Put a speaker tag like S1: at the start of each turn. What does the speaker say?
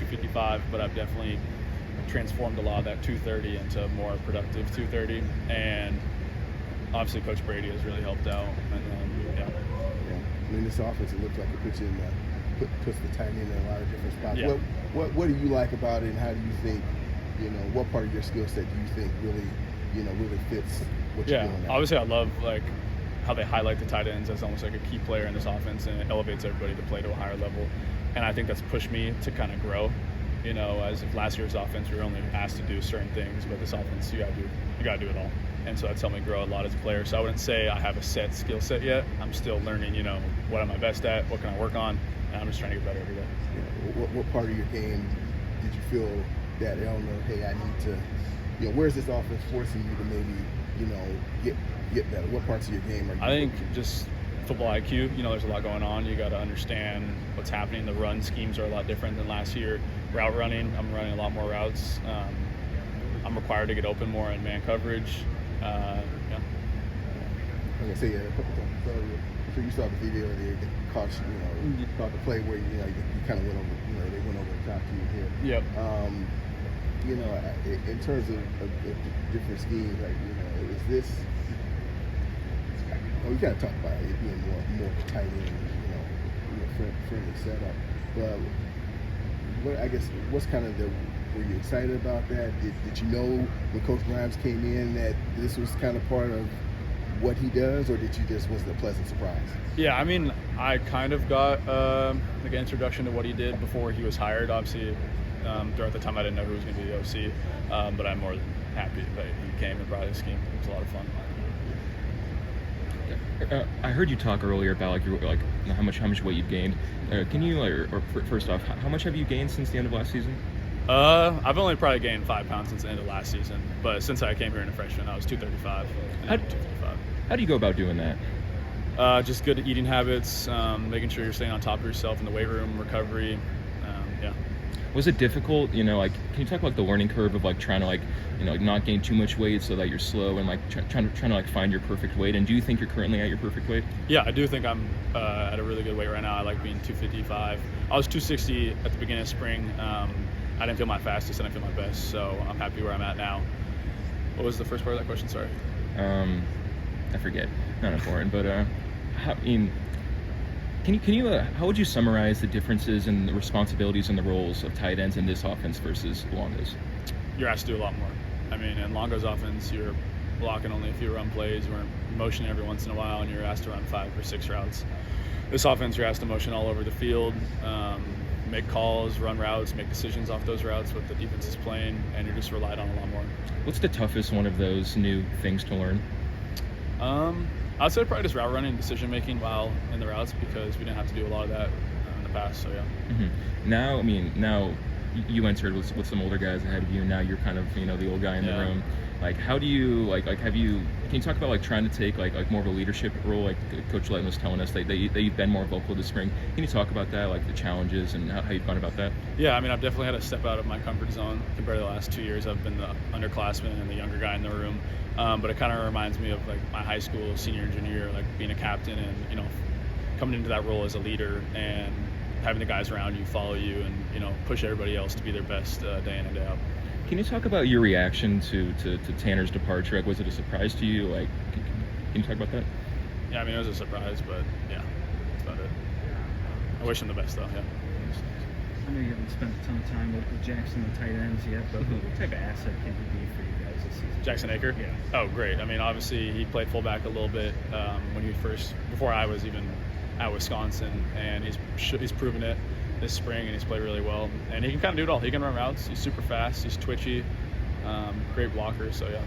S1: 255, but I've definitely transformed a lot of that 230 into a more productive 230. And obviously Coach Brady has really helped out. And
S2: Yeah. I mean, this offense, it looks like it puts you in puts the tight end in a lot of different spots.
S1: Yeah.
S2: What do you like about it, and how do you think, what part of your skill set do you think really, really fits what you're doing now?
S1: Obviously I love like how they highlight the tight ends as almost like a key player in this offense, and it elevates everybody to play to a higher level. And I think that's pushed me to kind of grow. As of last year's offense, we were only asked to do certain things, but this offense, you gotta do it all. And so that's helped me grow a lot as a player. So I wouldn't say I have a set skill set yet. I'm still learning, what am I best at, what can I work on, and I'm just trying to get better every day.
S2: Yeah. What part of your game did you feel that, hey, I need to, where's this offense forcing you to maybe, get better? What parts of your game are you?
S1: I think just football IQ. There's a lot going on. You got to understand what's happening. The run schemes are a lot different than last year. Route running, I'm running a lot more routes. I'm required to get open more in man coverage.
S2: Okay, so so you saw the video where they caught caught the play where you kind of went over, they went over the top to you here.
S1: Yep.
S2: In terms of different schemes, like is this? We kind of talk about it being more tight end, friendly setup. But I guess what's kind of were you excited about that? Did you know when Coach Grimes came in that this was kind of part of what he does, or was it a pleasant surprise?
S1: Yeah, I mean, I kind of got like an introduction to what he did before he was hired. Obviously, throughout the time I didn't know who was going to be the OC, but I'm more than happy that he came and brought his scheme. It was a lot of fun.
S3: I heard you talk earlier about how much weight you've gained. Can you, first off, how much have you gained since the end of last season?
S1: I've only probably gained 5 pounds since the end of last season, but since I came here in a freshman, I was 235.
S3: How do you go about doing that?
S1: Just good eating habits, making sure you're staying on top of yourself in the weight room, recovery.
S3: Was it difficult? Can you talk about the learning curve of trying to not gain too much weight so that you're slow and trying to find your perfect weight? And do you think you're currently at your perfect weight?
S1: Yeah, I do think I'm at a really good weight right now. I like being 255. I was 260 at the beginning of spring. I didn't feel my fastest. I didn't feel my best. So I'm happy where I'm at now. What was the first part of that question? Sorry.
S3: I forget. Not important. But how would you summarize the differences in the responsibilities and the roles of tight ends in this offense versus Longo's?
S1: You're asked to do a lot more. I mean, in Longo's offense, you're blocking only a few run plays. You're motioning every once in a while, and you're asked to run 5 or 6 routes. This offense, you're asked to motion all over the field, make calls, run routes, make decisions off those routes, what the defense is playing, and you're just relied on a lot more.
S3: What's the toughest one of those new things to learn?
S1: I'd say probably just route running and decision making while in the routes, because we didn't have to do a lot of that in the past. So yeah.
S3: Mm-hmm. Now you entered with some older guys ahead of you, and now you're kind of the old guy in the room. How do you can you talk about trying to take more of a leadership role, like Coach Letton was telling us that you've been more vocal this spring? Can you talk about that, the challenges and how you've gone about that?
S1: Yeah, I mean, I've definitely had to step out of my comfort zone compared to the last 2 years. I've been the underclassman and the younger guy in the room, but it kind of reminds me of my high school senior and junior year, being a captain and coming into that role as a leader and having the guys around you follow you and push everybody else to be their best day in and day out.
S3: Can you talk about your reaction to Tanner's departure? Was it a surprise to you? Can you talk about that?
S1: Yeah, I mean, it was a surprise, but yeah, that's about it. I wish him the best, though. Yeah.
S4: I know you haven't spent a ton of time with Jackson and tight ends yet, but what type of asset can he be for you guys this season?
S1: Jackson Aker?
S4: Yeah.
S1: Oh, great. I mean, obviously he played fullback a little bit before I was even at Wisconsin, and he's proven it this spring, and he's played really well. And he can kind of do it all. He can run routes. He's super fast. He's twitchy. Great blocker. So yeah.